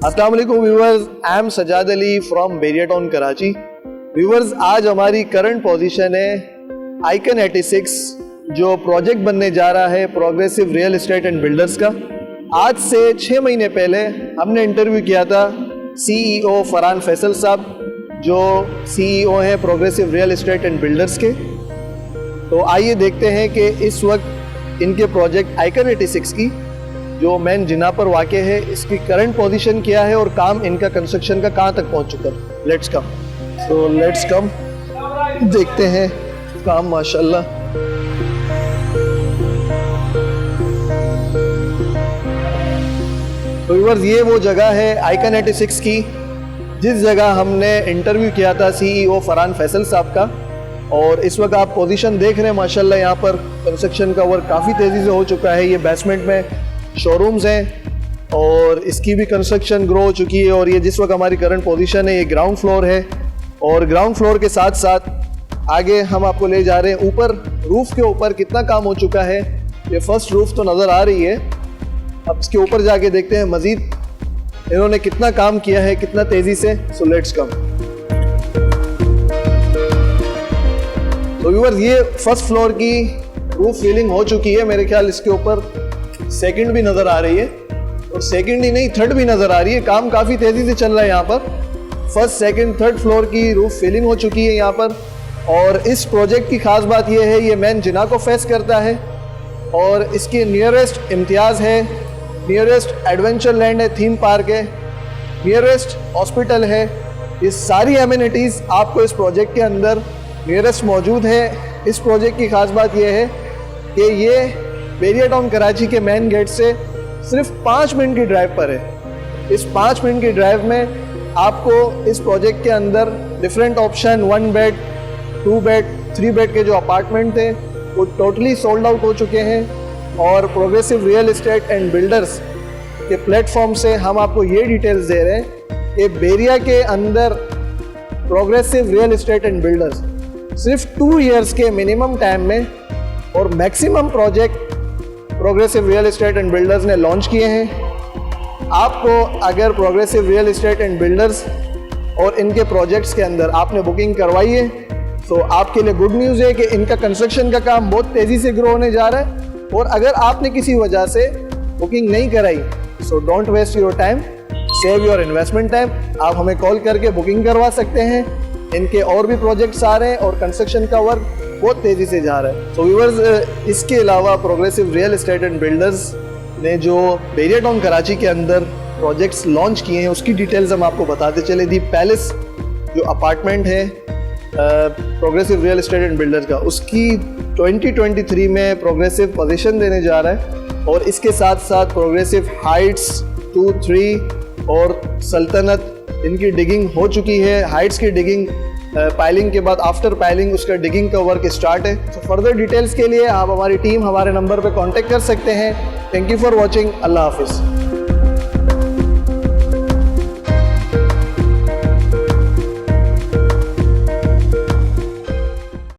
अस्सलाम वालेकुम viewers, I am Sajad Ali from बेरिया टाउन कराची। व्यूअर्स, आज हमारी करंट पोजीशन है आइकन 86 जो प्रोजेक्ट बनने जा रहा है progressive real estate and builders का। आज से 6 महीने पहले हमने इंटरव्यू किया था CEO फरहान फैसल साहब, जो CEO हैं progressive real estate and builders के। तो आइए देखते हैं कि इस वक्त इनके प्रोजेक्ट आइकन 86 की जो मेन जिना पर वाक़े है, इसकी करंट पोजीशन क्या है और काम इनका कंस्ट्रक्शन का कहाँ तक पहुँच चुका है। लेट्स कम देखते हैं काम माशाल्लाह। तो व्यूअर्स, ये वो जगह है आइकन 86 की जिस जगह हमने इंटरव्यू किया था CEO फरहान फैसल साहब का। और इस वक्त आप पोजीशन देख रहे हैं माशाल्लाह, यहाँ पर कंस्ट्रक्शन का वर्क काफ़ी तेज़ी से हो चुका है। ये बेसमेंट में शोरूम्स हैं और इसकी भी कंस्ट्रक्शन ग्रो हो चुकी है। और ये जिस वक्त हमारी करंट पोजीशन है ये ग्राउंड फ्लोर है, और ग्राउंड फ्लोर के साथ साथ आगे हम आपको ले जा रहे हैं ऊपर। रूफ़ के ऊपर कितना काम हो चुका है, ये फर्स्ट रूफ़ तो नज़र आ रही है। अब इसके ऊपर जाके देखते हैं मज़ीद इन्होंने कितना काम किया है, कितना तेज़ी से। So let's come. तो व्यूअर्स, ये फर्स्ट फ्लोर की रूफ फीलिंग हो चुकी है। मेरे ख्याल इसके ऊपर सेकंड भी नज़र आ रही है, और सेकंड ही नहीं थर्ड भी नज़र आ रही है। काम काफ़ी तेज़ी से चल रहा है यहाँ पर। फर्स्ट सेकंड थर्ड फ्लोर की रूफ फीलिंग हो चुकी है यहाँ पर। और इस प्रोजेक्ट की ख़ास बात यह है, ये मेन जिना को फेस करता है और इसके नियरेस्ट इम्तियाज़ है, नियरेस्ट एडवेंचर लैंड है, थीम पार्क है, नियरेस्ट हॉस्पिटल है। ये सारी एमिनिटीज़ आपको इस प्रोजेक्ट के अंदर नियरेस्ट मौजूद है। इस प्रोजेक्ट की ख़ास बात यह है कि ये बेरिया टाउन कराची के मेन गेट से सिर्फ 5 मिनट की ड्राइव पर है। इस 5 मिनट की ड्राइव में आपको इस प्रोजेक्ट के अंदर different option 1 bed 2 bed 3 bed के जो अपार्टमेंट थे वो टोटली सोल्ड आउट हो चुके हैं। और progressive real estate and builders के प्लेटफॉर्म से हम आपको ये डिटेल्स दे रहे हैं कि बेरिया के अंदर progressive real estate and builders सिर्फ 2 ईयर्स के मिनिमम टाइम में और maximum project progressive real estate and builders ने लॉन्च किए हैं। आपको अगर progressive real estate and builders और इनके प्रोजेक्ट्स के अंदर आपने बुकिंग करवाई है तो आपके लिए गुड न्यूज़ है कि इनका कंस्ट्रक्शन का काम बहुत तेज़ी से ग्रो होने जा रहा है। और अगर आपने किसी वजह से बुकिंग नहीं कराई so don't waste your time, save your investment time. आप हमें कॉल करके बुकिंग करवा सकते हैं। इनके और भी प्रोजेक्ट्स आ रहे हैं और कंस्ट्रक्शन का वर्क बहुत तेज़ी से जा रहा है। तो व्यूअर्स, इसके अलावा progressive real estate and builders ने जो बेरिया टाउन कराची के अंदर प्रोजेक्ट्स लॉन्च किए हैं उसकी डिटेल्स हम आपको बताते चले। दी पैलेस जो अपार्टमेंट है progressive real estate and builders का, उसकी 2023 में प्रोग्रेसिव पोजीशन देने जा रहा है। और इसके साथ साथ प्रोग्रेसिव हाइट्स 2, 3 और सल्तनत इनकी डिगिंग हो चुकी है। हाइट्स की डिगिंग पाइलिंग के बाद आफ्टर पाइलिंग उसका डिगिंग का वर्क स्टार्ट है। तो फर्दर डिटेल्स के लिए आप हमारी टीम हमारे नंबर पर कांटेक्ट कर सकते हैं। Thank you for watching. अल्लाह हाफिज़।